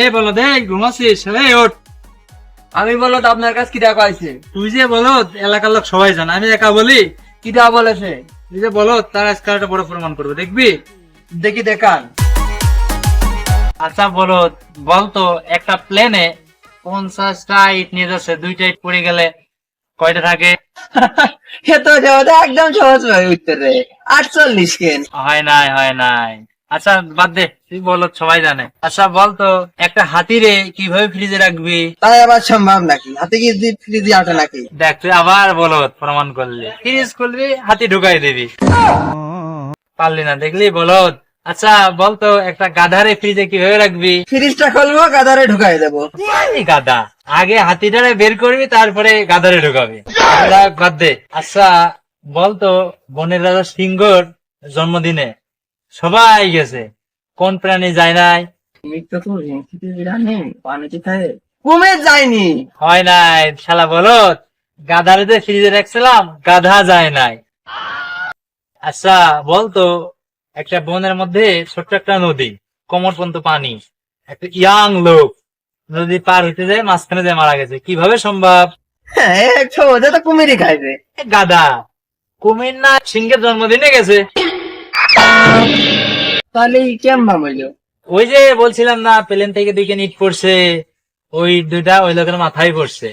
এ বলো দে ঘুমাচ্ছিস, এই ওঠ। আমি বলো তো আপনার কাছে কি টাকা আছে? তুই যে বলো এলাকার লোক সবাই জানে, আমি একা বলি? কি টাকা বলেছে? তুই যে বলো তার আজকাল একটা বড় প্রমাণ করবে, দেখবি? দেখি দেখান। আচ্ছা বলো, বলতো একটা প্লেনে 50টা ইট নিয়ে যাচ্ছে, 2টা ইট পড়ে গেলে কয়টা থাকে? এ তো সহজ, একদম সহজ ভাবে উত্তর রে। 48 কেন? হয় নাই, হয় নাই। আচ্ছা বাদ দে, তুই বলো সবাই জানে। আচ্ছা বলতো একটা হাতিরে কিভাবে ফ্রিজে রাখবি? তাই আবার সম্ভব নাকি? হাতে কি ফ্রিজে আটে নাকি? দেখ তুই আবার বলো প্রমাণ করলি, ফ্রিজ খুলবি হাতি ঢুকাই দিবি, পারলি না, দেখলি বলো। আচ্ছা বলতো একটা গাধারে ফ্রিজে কিভাবে রাখবি? ফ্রিজটা খুলবো, গাদারে ঢুকাই দেবো। এই গাধা, আগে হাতিটারে বের করবি তারপরে গাধারে ঢুকাবি। এগুলা বাদ দে। আচ্ছা বলতো বনের রাজা সিংহর জন্মদিনে সবাই গেছে, কোন প্রাণী যায় নাই? কুমির যায়নি। হয় নাই শালা বলো, গাধারে যে ফ্রিজে রাখছিলাম গাধা যায় নাই। আচ্ছা বলতো একটা বনের মধ্যে ছোট্ট একটা নদী, কোমর পর্যন্ত পানি, একটা ইয়াং লোক নদী পার হইতে যায়, মাঝখানে যায় মারা গেছে, কিভাবে সম্ভব? হ্যাঁ, সহজে তো কুমিরই খাইবে। এ গাধা, কুমির না সিংহের জন্মদিনে গেছে। তাহলে কেমন হইল? ওই যে বলছিলাম না, প্লেন থেকে 2 ইট পড়ছে, ওই 2টা ওই লোকের মাথায় পড়ছে।